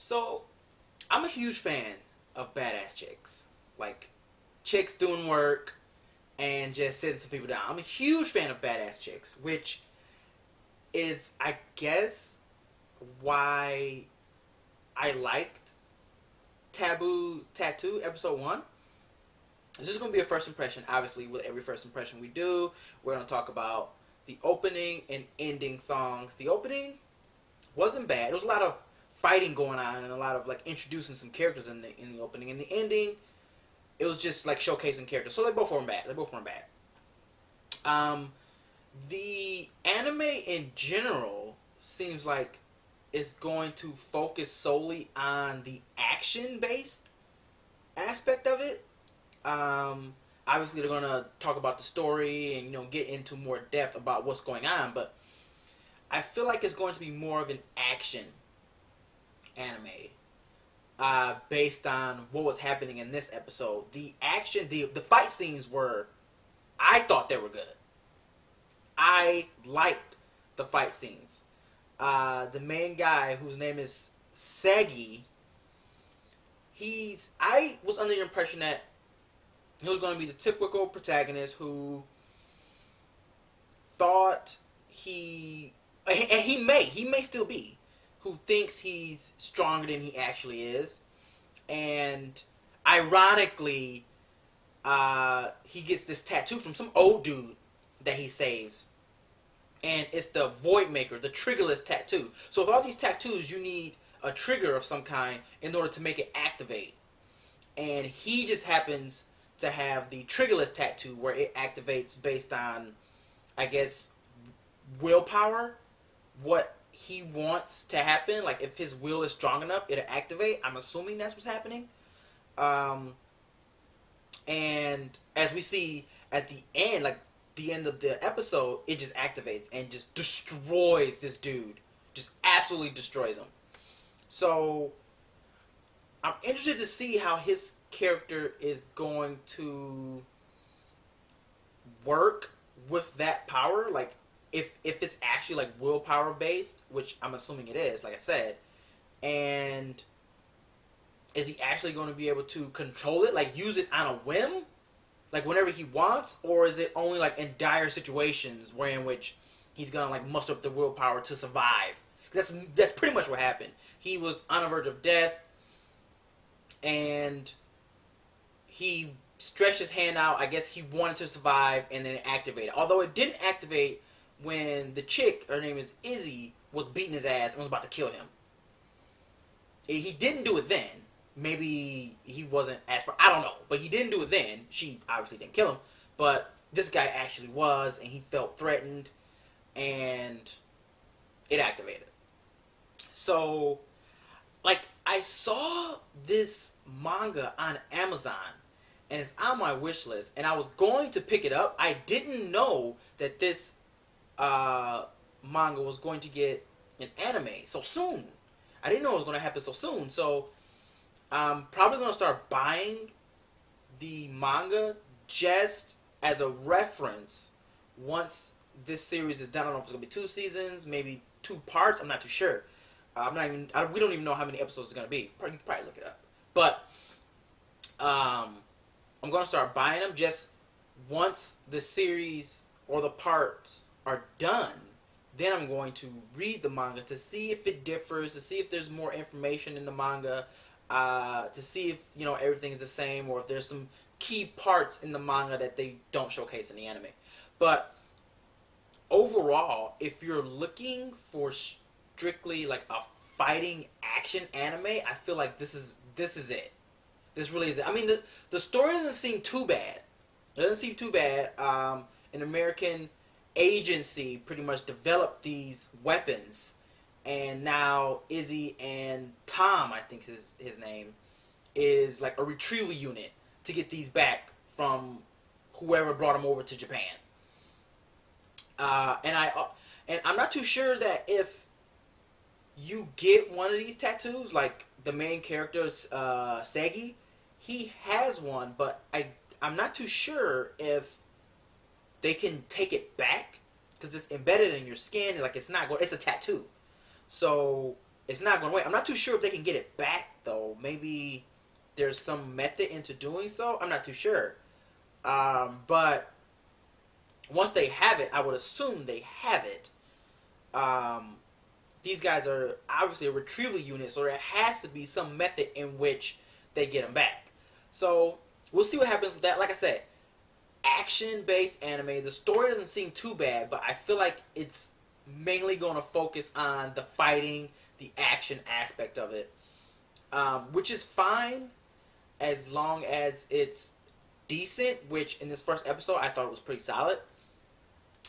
So, I'm a huge fan of badass chicks. Like, chicks doing work and just sitting some people down. I'm a huge fan of badass chicks, which is, I guess, why I liked Taboo Tattoo Episode 1. This is going to be a first impression. Obviously, with every first impression we do, we're going to talk about the opening and ending songs. The opening wasn't bad. There was a lot of fighting going on and a lot of like introducing some characters in the opening. In the ending, it was just like showcasing characters. So they both weren't bad. The anime in general seems like it's going to focus solely on the action-based aspect of it. Obviously, they're gonna talk about the story and get into more depth about what's going on. But I feel like it's going to be more of an action anime, based on what was happening in this episode. The action, the fight scenes I thought they were good. I liked the fight scenes. The main guy, whose name is Segi, I was under the impression that he was going to be the typical protagonist who thought he may still be, who thinks he's stronger than he actually is. And ironically, he gets this tattoo from some old dude that he saves. And it's the Void Maker, the triggerless tattoo. So with all these tattoos, you need a trigger of some kind in order to make it activate. And he just happens to have the triggerless tattoo where it activates based on, I guess, willpower. What he wants to happen, like if his will is strong enough, it'll activate. I'm assuming that's what's happening. And as we see at the end, like the end of the episode, it just activates and just destroys this dude. Just absolutely destroys him. So I'm interested to see how his character is going to work with that power. Like if it's actually like willpower based, which I'm assuming it is, like I said, and is he actually going to be able to control it, like use it on a whim, like whenever he wants, or is it only like in dire situations where in which he's gonna like muster up the willpower to survive? That's pretty much what happened. He was on the verge of death, and he stretched his hand out. I guess he wanted to survive, and then it activated. Although it didn't activate when the chick, her name is Izzy, was beating his ass and was about to kill him. He didn't do it then. Maybe he wasn't as far, I don't know. But he didn't do it then. She obviously didn't kill him. But this guy actually was, and he felt threatened, and it activated. So, like, I saw this manga on Amazon, and it's on my wish list, and I was going to pick it up. I didn't know that this manga was going to get an anime so soon. I didn't know it was going to happen so soon. So I'm probably going to start buying the manga just as a reference once this series is done. I don't know if it's going to be 2 seasons, maybe 2 parts. I'm not too sure. We don't even know how many episodes it's going to be. You can probably look it up. But I'm going to start buying them just once the series or the parts are done. Then I'm going to read the manga to see if it differs, to see if there's more information in the manga, to see if everything is the same, or if there's some key parts in the manga that they don't showcase in the anime. But overall, if you're looking for strictly like a fighting action anime, I feel like this is it. This really is it. I mean, the story doesn't seem too bad. It doesn't seem too bad. An American agency pretty much developed these weapons, and now Izzy and Tom, I think is his name, is like a retrieval unit to get these back from whoever brought them over to Japan. And I'm not too sure that if you get one of these tattoos, like the main character's Segi, he has one, but I'm not too sure if they can take it back, because it's embedded in your skin. Like it's a tattoo. So it's not going away. I'm not too sure if they can get it back though. Maybe there's some method into doing so. I'm not too sure. But once they have it, I would assume they have it. These guys are obviously a retrieval unit, so there has to be some method in which they get them back. So we'll see what happens with that. Like I said, action-based anime. The story doesn't seem too bad, but I feel like it's mainly going to focus on the fighting, the action aspect of it, which is fine as long as it's decent, which in this first episode I thought it was pretty solid.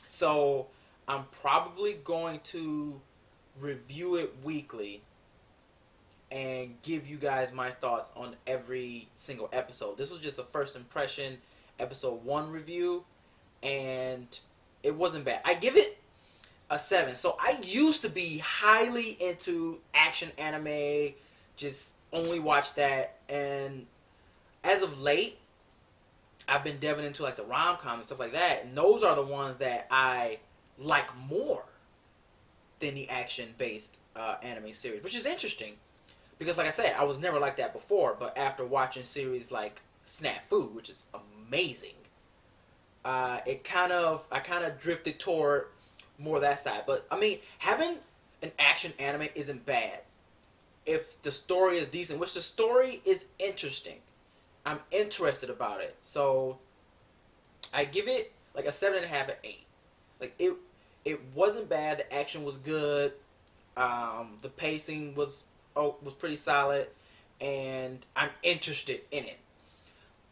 So I'm probably going to review it weekly and give you guys my thoughts on every single episode. This was just a first impression episode 1 review, and it wasn't bad. I give it a 7. So I used to be highly into action anime, just only watch that, and as of late I've been delving into like the rom-com and stuff like that, and those are the ones that I like more than the action-based anime series, which is interesting because, like I said, I was never like that before. But after watching series like Snafu, which is amazing, I kind of drifted toward more that side. But I mean, having an action anime isn't bad if the story is decent, which the story is interesting. I'm interested about it, so I give it like a 7.5 or 8. Like it wasn't bad. The action was good. The pacing was pretty solid, and I'm interested in it.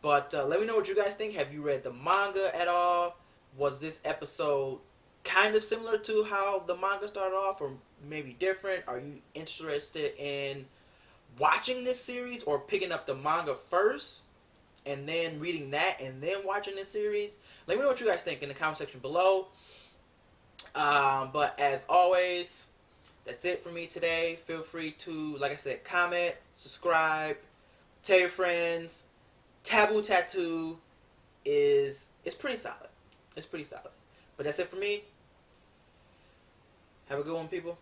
But let me know what you guys think. Have you read the manga at all? Was this episode kind of similar to how the manga started off, or maybe different? Are you interested in watching this series or picking up the manga first and then reading that and then watching this series? Let me know what you guys think in the comment section below. But as always, that's it for me today. Feel free to, like I said, comment, subscribe, tell your friends. Taboo Tattoo is pretty solid. It's pretty solid. But that's it for me. Have a good one, people.